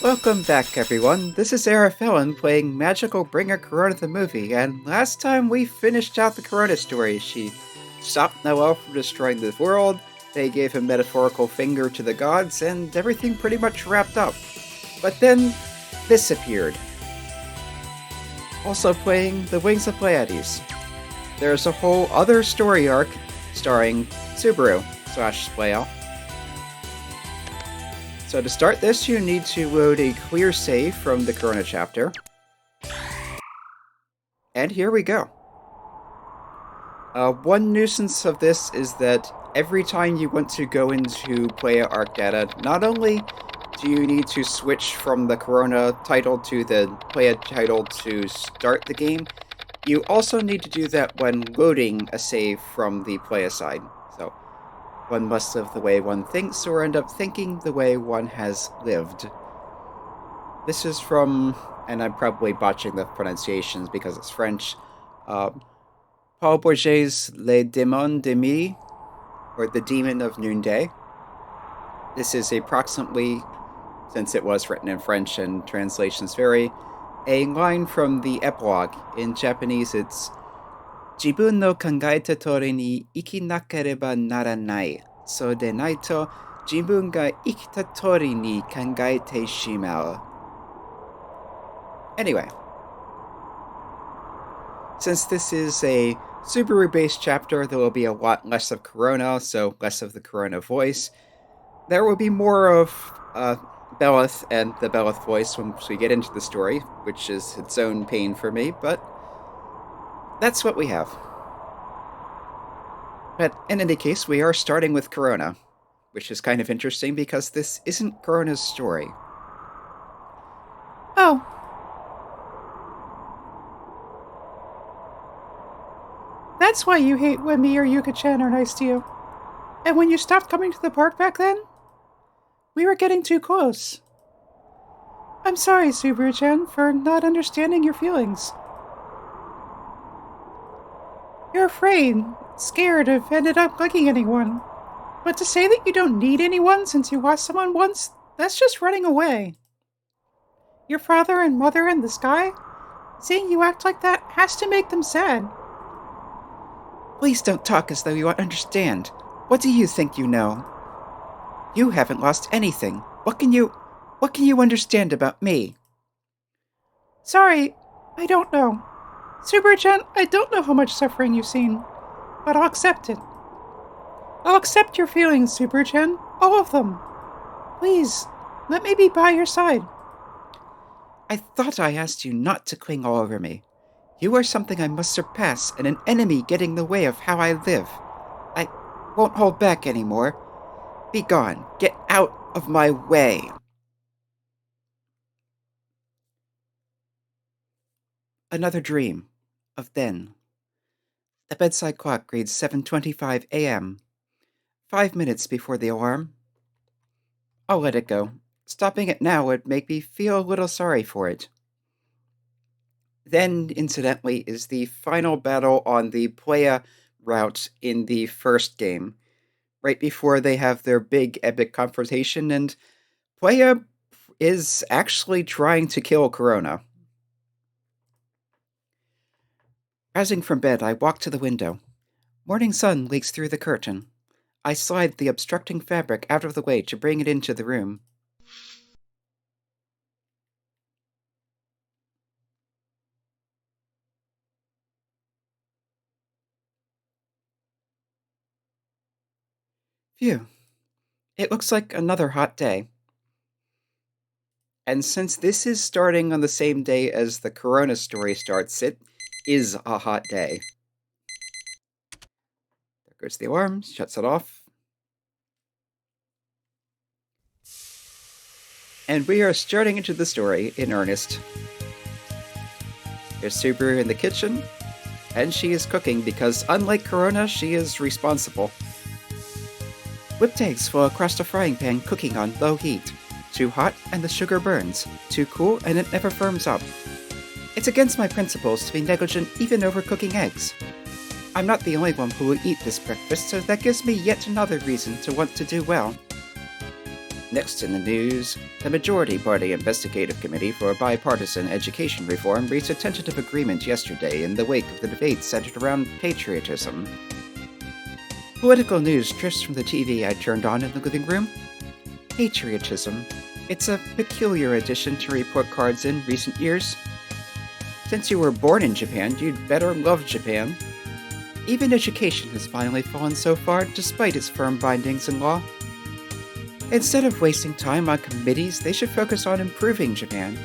Welcome back, everyone. This is Era Felon playing Magical Bringer Korona the movie, and last time we finished out the Korona story. She stopped Noel from destroying the world, they gave a metaphorical finger to the gods, and everything pretty much wrapped up. But then, this appeared. Also playing The Wings of Pleiades. There's a whole other story arc starring Subaru / Pleia. So to start this, you need to load a clear save from the Korona chapter. And here we go. One nuisance of this is that every time you want to go into Pleia arc data, not only do you need to switch from the Korona title to the Pleia title to start the game, you also need to do that when loading a save from the Pleia side. So one must live the way one thinks, or end up thinking the way one has lived. This is from, and I'm probably botching the pronunciations because it's French, Paul Bourget's Les Démons de Midi, or The Demon of Noonday. This is approximately, since it was written in French and translations vary, a line from the epilogue. In Japanese, it's Jibun no kangaeta tori ni ikinakereba naranai. So de naito, jibun ga ikita tori ni kangaete shimau. Anyway, since this is a Subaru-based chapter, there will be a lot less of Korona, so less of the Korona voice. There will be more of Belith and the Belith voice once we get into the story, which is its own pain for me, but that's what we have. But in any case, we are starting with Korona, which is kind of interesting because this isn't Korona's story. Oh. That's why you hate when me or Yuka-chan are nice to you. And when you stopped coming to the park back then? We were getting too close. I'm sorry, Subaru-chan, for not understanding your feelings. You're afraid, scared of ended up liking anyone. But to say that you don't need anyone since you lost someone once, that's just running away. Your father and mother in the sky? Seeing you act like that has to make them sad. Please don't talk as though you understand. What do you think you know? You haven't lost anything. What can you understand about me? Sorry, I don't know. Subaru-chan, I don't know how much suffering you've seen, but I'll accept it. I'll accept your feelings, Subaru-chan. All of them. Please, let me be by your side. I thought I asked you not to cling all over me. You are something I must surpass, and an enemy getting in the way of how I live. I won't hold back anymore. Be gone. Get out of my way. Another dream. Of then. The bedside clock reads 7:25 a.m. 5 minutes before the alarm. I'll let it go. Stopping it now would make me feel a little sorry for it. Then, incidentally, is the final battle on the Pleia route in the first game, right before they have their big epic confrontation, and Pleia is actually trying to kill Korona. Rising from bed, I walk to the window. Morning sun leaks through the curtain. I slide the obstructing fabric out of the way to bring it into the room. Phew. It looks like another hot day. And since this is starting on the same day as the Korona story starts, it is a hot day. There goes the alarm, shuts it off. And we are starting into the story in earnest. There's Subaru in the kitchen, and she is cooking because, unlike Korona, she is responsible. Whipped eggs flow across the frying pan, cooking on low heat. Too hot and the sugar burns. Too cool and it never firms up. It's against my principles to be negligent even over cooking eggs. I'm not the only one who will eat this breakfast, so that gives me yet another reason to want to do well. Next in the news, the Majority Party Investigative Committee for Bipartisan Education Reform reached a tentative agreement yesterday in the wake of the debate centered around patriotism. Political news drifts from the TV I turned on in the living room. Patriotism. It's a peculiar addition to report cards in recent years. Since you were born in Japan, you'd better love Japan. Even education has finally fallen so far despite its firm bindings in law. Instead of wasting time on committees, they should focus on improving Japan.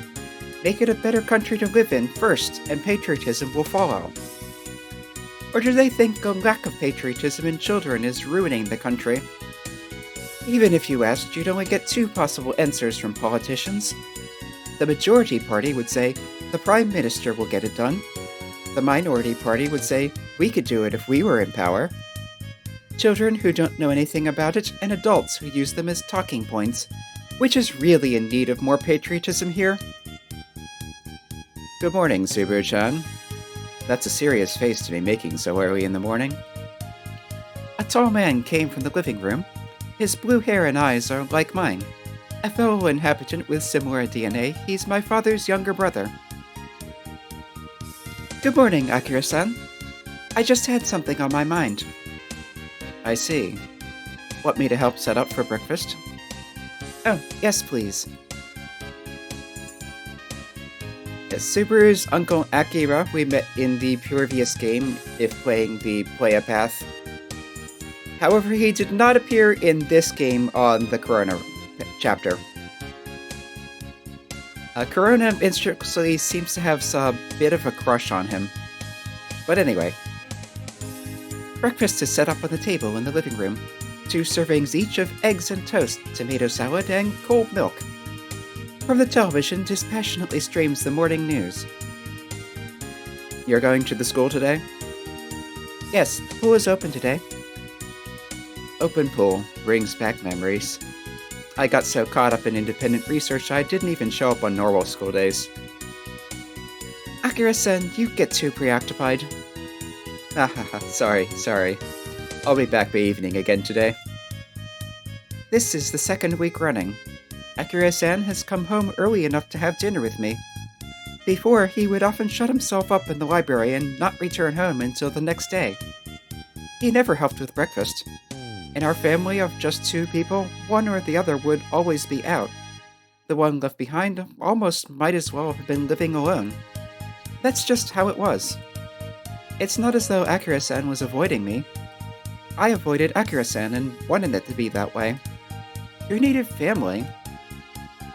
Make it a better country to live in first, and patriotism will follow. Or do they think a lack of patriotism in children is ruining the country? Even if you asked, you'd only get two possible answers from politicians. The majority party would say, the Prime Minister will get it done. The minority party would say, we could do it if we were in power. Children who don't know anything about it, and adults who use them as talking points. Which is really in need of more patriotism here? Good morning, Subaru-chan. That's a serious face to be making so early in the morning. A tall man came from the living room. His blue hair and eyes are like mine. A fellow inhabitant with similar DNA, he's my father's younger brother. Good morning, Akira-san. I just had something on my mind. I see. Want me to help set up for breakfast? Oh, yes, please. Yes, Subaru's uncle Akira we met in the previous game, if playing the Pleia path. However, he did not appear in this game on the Korona chapter. Korona intricately seems to have a bit of a crush on him. But anyway. Breakfast is set up on the table in the living room. 2 servings each of eggs and toast, tomato salad, and cold milk. From the television, dispassionately streams the morning news. You're going to the school today? Yes, the pool is open today. Open pool brings back memories. I got so caught up in independent research I didn't even show up on normal school days. Akira-san, you get too preoccupied. Sorry. I'll be back by evening again today. This is the 2nd week running. Akira-san has come home early enough to have dinner with me. Before, he would often shut himself up in the library and not return home until the next day. He never helped with breakfast. In our family of just 2 people, one or the other would always be out. The one left behind almost might as well have been living alone. That's just how it was. It's not as though Akira-san was avoiding me. I avoided Akira-san and wanted it to be that way. Who needed family?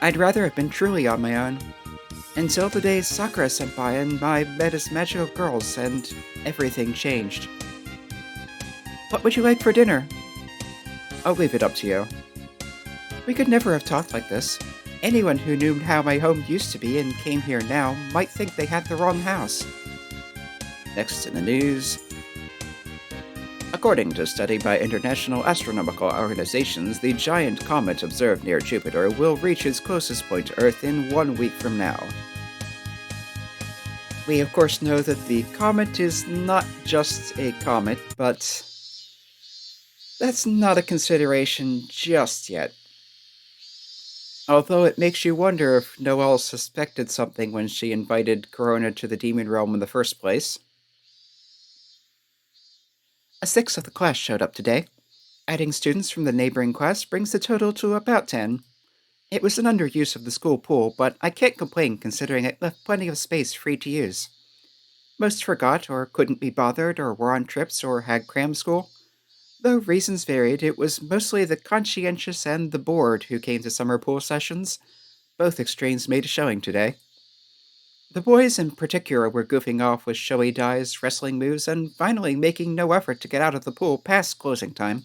I'd rather have been truly on my own. Until the day Sakura-senpai and I met as magical girls and everything changed. What would you like for dinner? I'll leave it up to you. We could never have talked like this. Anyone who knew how my home used to be and came here now might think they had the wrong house. Next in the news. According to a study by international astronomical organizations, the giant comet observed near Jupiter will reach its closest point to Earth in 1 week from now. We of course know that the comet is not just a comet, but that's not a consideration just yet. Although it makes you wonder if Noelle suspected something when she invited Korona to the demon realm in the first place. A 6th of the class showed up today. Adding students from the neighboring class brings the total to about 10. It was an underuse of the school pool, but I can't complain considering it left plenty of space free to use. Most forgot or couldn't be bothered or were on trips or had cram school. Though reasons varied, it was mostly the conscientious and the bored who came to summer pool sessions. Both extremes made a showing today. The boys in particular were goofing off with showy dives, wrestling moves, and finally making no effort to get out of the pool past closing time.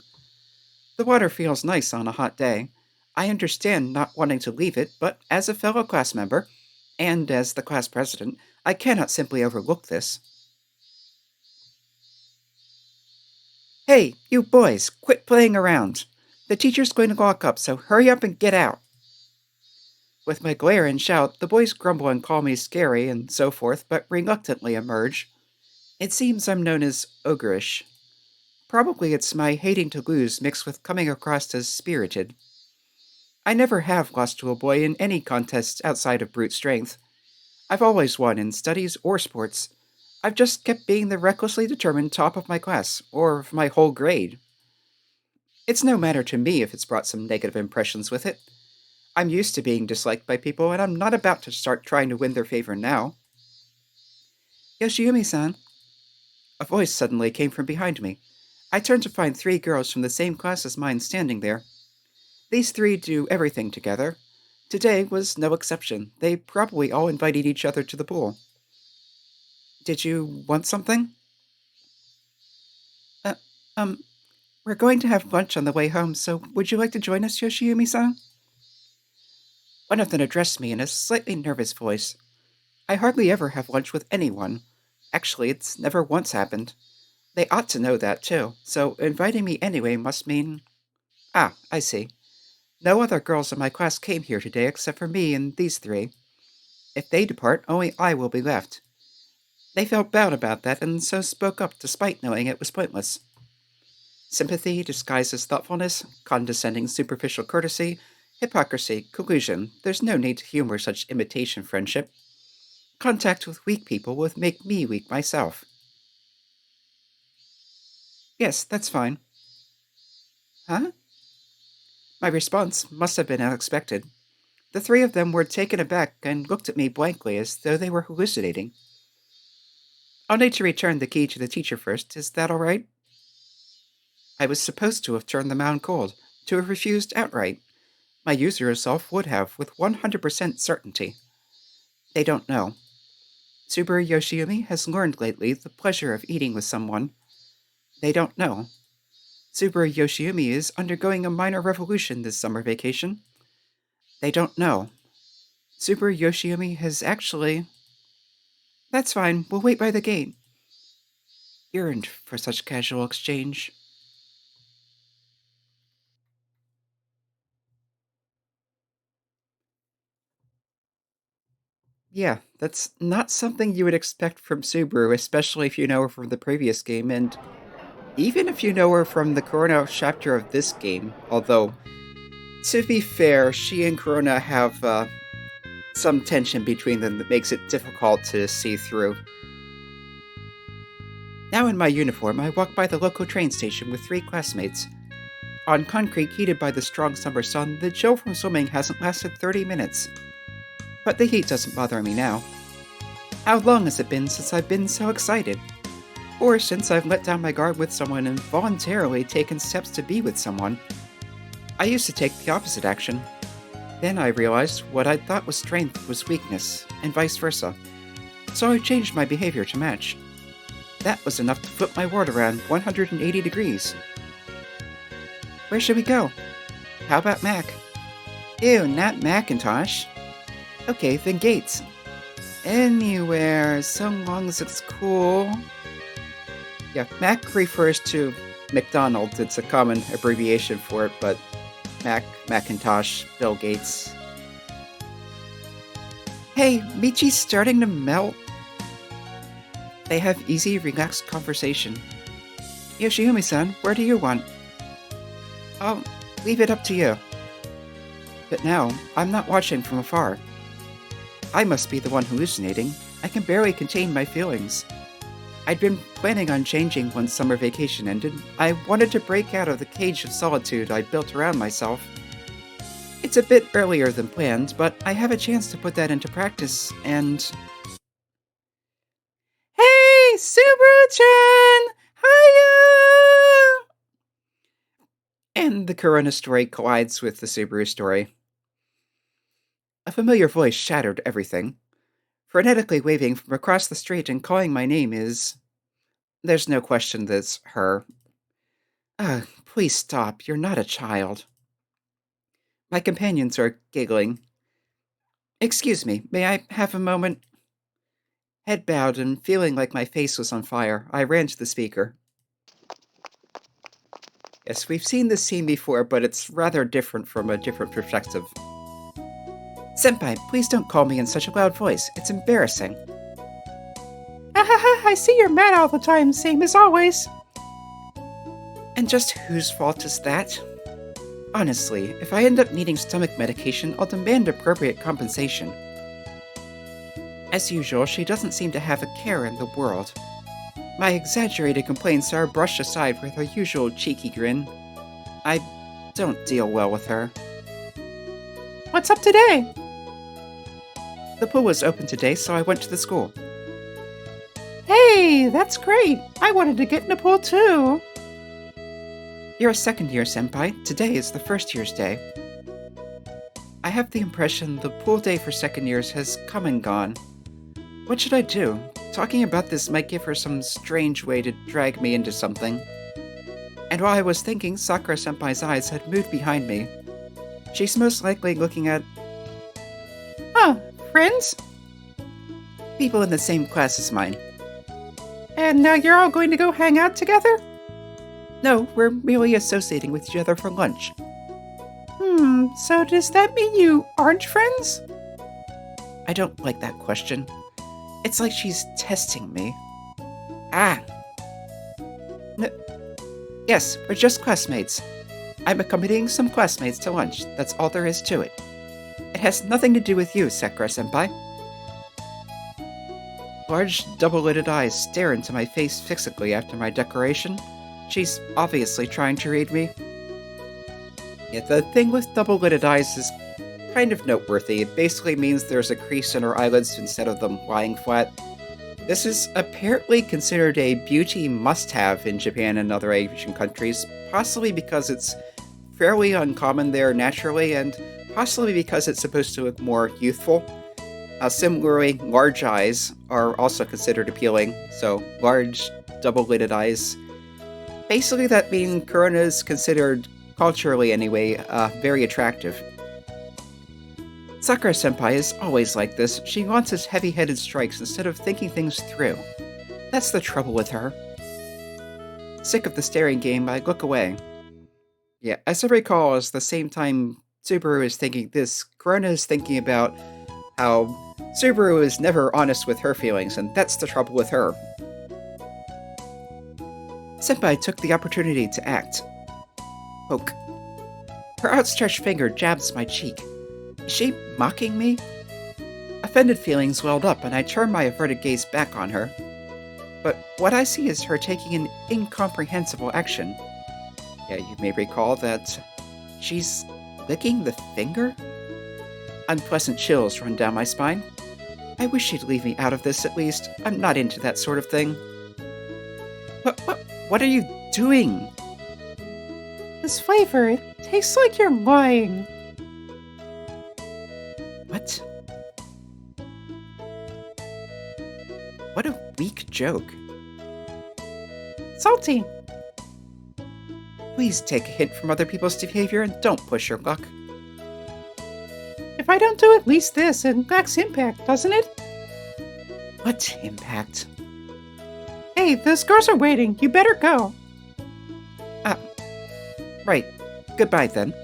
The water feels nice on a hot day. I understand not wanting to leave it, but as a fellow class member, and as the class president, I cannot simply overlook this. Hey, you boys, quit playing around. The teacher's going to lock up, so hurry up and get out. With my glare and shout, the boys grumble and call me scary and so forth, but reluctantly emerge. It seems I'm known as ogreish. Probably it's my hating to lose mixed with coming across as spirited. I never have lost to a boy in any contest outside of brute strength. I've always won in studies or sports. I've just kept being the recklessly determined top of my class, or of my whole grade. It's no matter to me if it's brought some negative impressions with it. I'm used to being disliked by people, and I'm not about to start trying to win their favor now. Yoshiyumi-san. A voice suddenly came from behind me. I turned to find 3 girls from the same class as mine standing there. These 3 do everything together. Today was no exception. They probably all invited each other to the pool. Did you want something? Uh, um, we're going to have lunch on the way home, so would you like to join us, Yoshiyumi-san? One of them addressed me in a slightly nervous voice. I hardly ever have lunch with anyone. Actually, it's never once happened. They ought to know that, too, so inviting me anyway must mean... Ah, I see. No other girls in my class came here today except for me and these 3. If they depart, only I will be left. They felt bad about that and so spoke up despite knowing it was pointless. Sympathy disguised as thoughtfulness, condescending superficial courtesy, hypocrisy, collusion. There's no need to humor such imitation friendship. Contact with weak people would make me weak myself. Yes, that's fine. Huh? My response must have been unexpected. The 3 of them were taken aback and looked at me blankly as though they were hallucinating. I'll need to return the key to the teacher first. Is that all right? I was supposed to have turned them out cold, to have refused outright. My usurer self would have, with 100% certainty. They don't know. Subaru Yoshiyumi has learned lately the pleasure of eating with someone. They don't know. Subaru Yoshiyumi is undergoing a minor revolution this summer vacation. They don't know. Subaru Yoshiyumi has actually... That's fine, we'll wait by the gate. Yearned for such casual exchange. Yeah, that's not something you would expect from Subaru, especially if you know her from the previous game, and even if you know her from the Korona chapter of this game. Although, to be fair, she and Korona have some tension between them that makes it difficult to see through. Now in my uniform, I walk by the local train station with 3 classmates. On concrete heated by the strong summer sun, the chill from swimming hasn't lasted 30 minutes. But the heat doesn't bother me now. How long has it been since I've been so excited? Or since I've let down my guard with someone and voluntarily taken steps to be with someone? I used to take the opposite action. Then I realized what I thought was strength was weakness, and vice versa. So I changed my behavior to match. That was enough to flip my world around 180 degrees. Where should we go? How about Mac? Ew, not Macintosh. Okay, then Gates. Anywhere, so long as it's cool. Yeah, Mac refers to McDonald's. It's a common abbreviation for it, but Macintosh, Bill Gates. Hey, Michi's starting to melt. They have easy, relaxed conversation. Yoshiyumi-san, where do you want? I'll leave it up to you. But now, I'm not watching from afar. I must be the one hallucinating. I can barely contain my feelings. I'd been planning on changing once summer vacation ended. I wanted to break out of the cage of solitude I built around myself. It's a bit earlier than planned, but I have a chance to put that into practice, and... Hey, Subaru-chan! Hiya! And the Korona story collides with the Subaru story. A familiar voice shattered everything. Frenetically waving from across the street and calling my name is... There's no question that's her. Please stop, you're not a child. My companions are giggling. Excuse me, may I have a moment? Head bowed and feeling like my face was on fire, I ran to the speaker. Yes, we've seen this scene before, but it's rather different from a different perspective. Senpai, please don't call me in such a loud voice. It's embarrassing. I see you're mad all the time, same as always. And just whose fault is that? Honestly, if I end up needing stomach medication, I'll demand appropriate compensation. As usual, she doesn't seem to have a care in the world. My exaggerated complaints are brushed aside with her usual cheeky grin. I don't deal well with her. What's up today? The pool was open today, so I went to the school. Hey, that's great. I wanted to get in a pool too. You're a second year, senpai. Today is the first year's day. I have the impression the pool day for second years has come and gone. What should I do? Talking about this might give her some strange way to drag me into something. And while I was thinking, Sakura senpai's eyes had moved behind me. She's most likely looking at Huh, friends? people in the same class as mine. And now you're all going to go hang out together? No, we're merely associating with each other for lunch. So does that mean you aren't friends? I don't like that question. It's like she's testing me. Ah! Yes, we're just classmates. I'm accompanying some classmates to lunch. That's all there is to it. It has nothing to do with you, Sakura-senpai. Large, double-lidded eyes stare into my face fixedly after my declaration. She's obviously trying to read me. Yet the thing with double-lidded eyes is kind of noteworthy. It basically means there's a crease in her eyelids instead of them lying flat. This is apparently considered a beauty must-have in Japan and other Asian countries, possibly because it's fairly uncommon there naturally, and possibly because it's supposed to look more youthful. Similarly, large eyes are also considered appealing, so large, double-lidded eyes. Basically, that means Korona is considered, culturally anyway, very attractive. Sakura-senpai is always like this. She launches heavy-headed strikes instead of thinking things through. That's the trouble with her. Sick of the staring game, I look away. Yeah, as I recall, it's the same time Subaru is thinking this, Korona is thinking about how Subaru is never honest with her feelings, and that's the trouble with her. Senpai took the opportunity to act. Poke. Her outstretched finger jabs my cheek. Is she mocking me? Offended feelings welled up, and I turned my averted gaze back on her. But what I see is her taking an incomprehensible action. Yeah, you may recall that she's licking the finger? Unpleasant chills run down my spine. I wish she'd leave me out of this at least. I'm not into that sort of thing. What are you doing? This flavor, it tastes like you're lying. What? What a weak joke. Salty. Please take a hint from other people's behavior and don't push your luck. If I don't do at least this, it lacks impact, doesn't it? What impact? Hey, those girls are waiting. You better go. Ah, right. Goodbye then.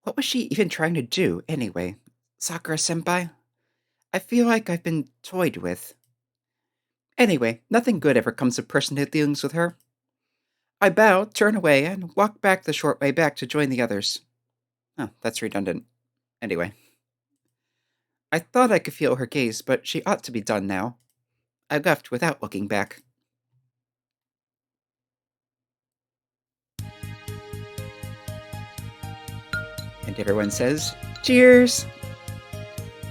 What was she even trying to do, anyway? Sakura-senpai? I feel like I've been toyed with. Anyway, nothing good ever comes of personal dealings with her. I bow, turn away, and walk back the short way back to join the others. Oh, that's redundant. Anyway. I thought I could feel her gaze, but she ought to be done now. I left without looking back. And everyone says, cheers!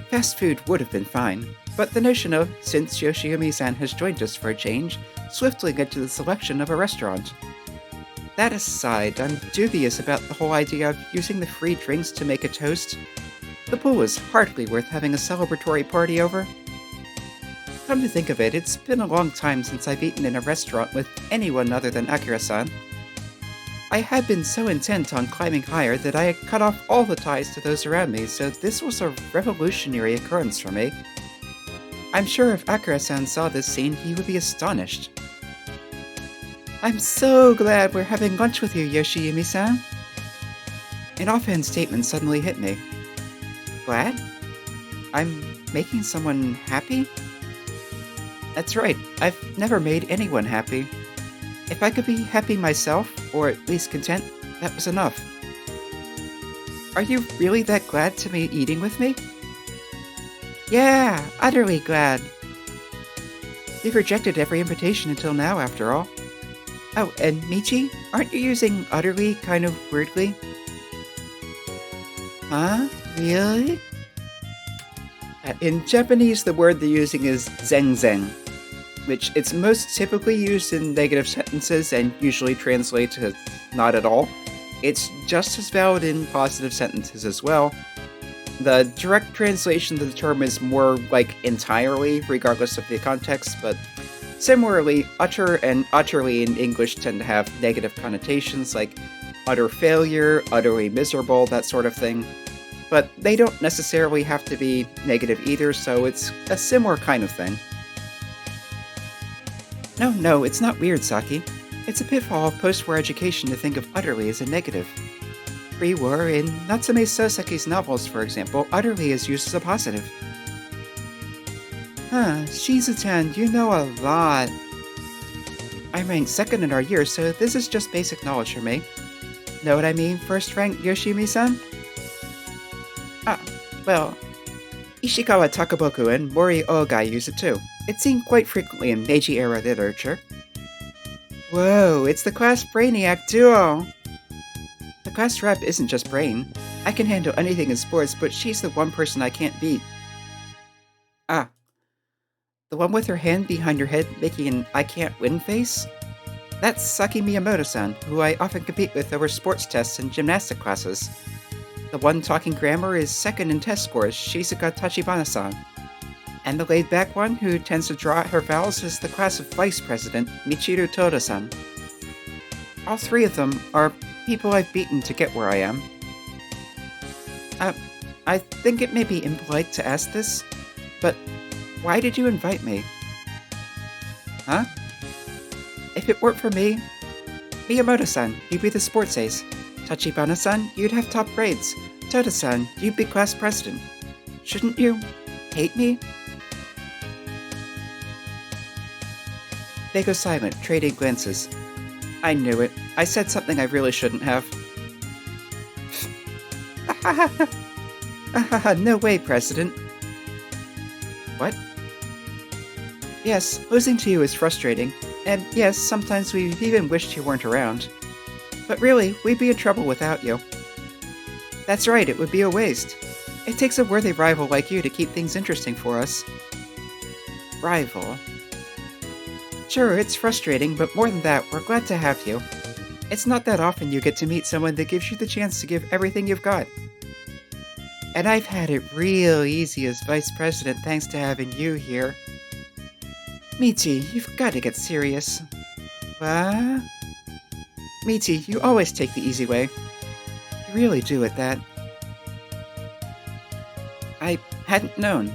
Fast food would have been fine, but the notion of, since Yoshiyumi-san has joined us for a change, swiftly led to the selection of a restaurant. That aside, I'm dubious about the whole idea of using the free drinks to make a toast. The pool is hardly worth having a celebratory party over. Come to think of it, it's been a long time since I've eaten in a restaurant with anyone other than Akira-san. I had been so intent on climbing higher that I had cut off all the ties to those around me, so this was a revolutionary occurrence for me. I'm sure if Akira-san saw this scene, he would be astonished. I'm so glad we're having lunch with you, Yoshiyumi-san. An offhand statement suddenly hit me. Glad? I'm making someone happy? That's right, I've never made anyone happy. If I could be happy myself, or at least content, that was enough. Are you really that glad to be eating with me? Yeah, utterly glad. You've rejected every invitation until now, after all. Oh, and Michi, aren't you using utterly kind of weirdly? Huh? Really? In Japanese, the word they're using is zenzen, which it's most typically used in negative sentences and usually translates to not at all. It's just as valid in positive sentences as well. The direct translation of the term is more like entirely, regardless of the context, but similarly, utter and utterly in English tend to have negative connotations like utter failure, utterly miserable, that sort of thing. But they don't necessarily have to be negative either, so it's a similar kind of thing. No, it's not weird, Saki. It's a pitfall of post-war education to think of utterly as a negative. Pre-war, in Natsume Soseki's novels, for example, utterly is used as a positive. Huh, Shizu-chan, you know a lot. I ranked second in our year, so this is just basic knowledge for me. Know what I mean, first rank Yoshimi-san? Ah, well, Ishikawa Takaboku and Mori Ogai use it too. It's seen quite frequently in Meiji-era literature. Whoa, it's the class brainiac duo! The class rep isn't just brain. I can handle anything in sports, but she's the one person I can't beat. Ah, the one with her hand behind her head making an I can't win face? That's Saki Miyamoto-san, who I often compete with over sports tests and gymnastic classes. The one talking grammar is second in test scores, Shizuka Tachibana-san. And the laid-back one, who tends to draw out her vowels, is the class of vice president, Michiru Toda-san. All three of them are people I've beaten to get where I am. I think it may be impolite to ask this, but why did you invite me? Huh? If it weren't for me, Miyamoto-san, you'd be the sports ace. Tachibana-san, you'd have top grades. Toda-san, you'd be class president. Shouldn't you hate me? They go silent, trading glances. I knew it. I said something I really shouldn't have. No way, President. What? Yes, losing to you is frustrating. And yes, sometimes we've even wished you weren't around. But really, we'd be in trouble without you. That's right, it would be a waste. It takes a worthy rival like you to keep things interesting for us. Rival? Sure, it's frustrating, but more than that, we're glad to have you. It's not that often you get to meet someone that gives you the chance to give everything you've got. And I've had it real easy as vice president thanks to having you here. Michi, you've got to get serious. What? Michi, you always take the easy way. You really do at that. I hadn't known.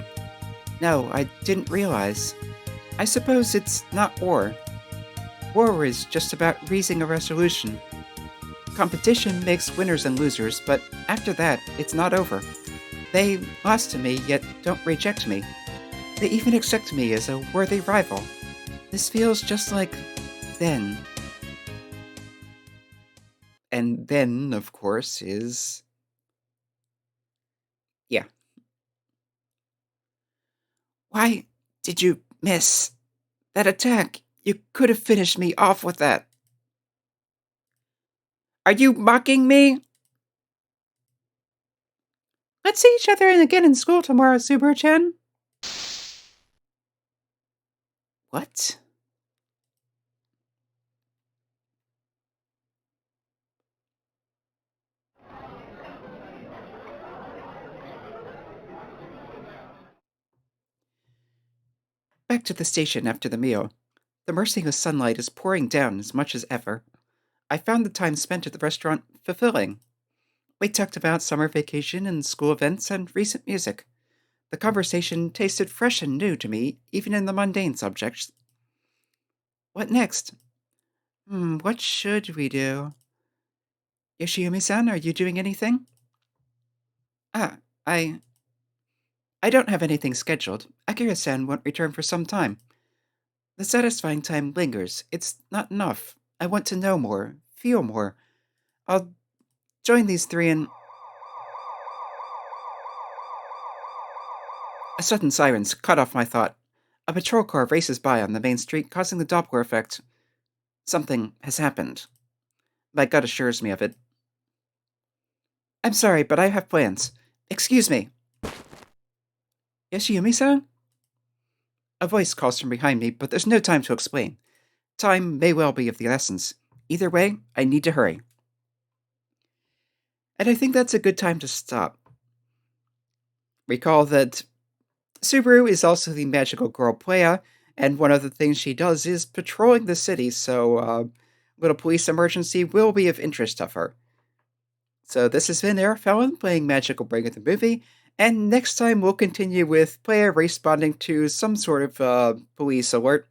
No, I didn't realize. I suppose it's not war. War is just about reaching a resolution. Competition makes winners and losers, but after that, it's not over. They lost to me, yet don't reject me. They even accept me as a worthy rival. This feels just like then. And then, of course, is... yeah. Why did you miss that attack? You could have finished me off with that. Are you mocking me? Let's see each other again in school tomorrow, Subaru-chan. What? Back to the station after the meal. The merciless sunlight is pouring down as much as ever. I found the time spent at the restaurant fulfilling. We talked about summer vacation and school events and recent music. The conversation tasted fresh and new to me, even in the mundane subjects. What next? What should we do? Yoshiyumi-san, are you doing anything? Ah, I don't have anything scheduled. Akira-san won't return for some time. The satisfying time lingers. It's not enough. I want to know more, feel more. I'll join these three in. A sudden silence cut off my thought. A patrol car races by on the main street, causing the Doppler effect. Something has happened. My gut assures me of it. I'm sorry, but I have plans. Excuse me. Yes, Yumi-san? A voice calls from behind me, but there's no time to explain. Time may well be of the essence. Either way, I need to hurry. And I think that's a good time to stop. Recall that Subaru is also the magical girl Pleia, and one of the things she does is patrolling the city, so little police emergency will be of interest of her. So this has been Eric Fallon playing Magical Brain of the movie, and next time we'll continue with Pleia responding to some sort of police alert.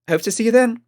Hope to see you then.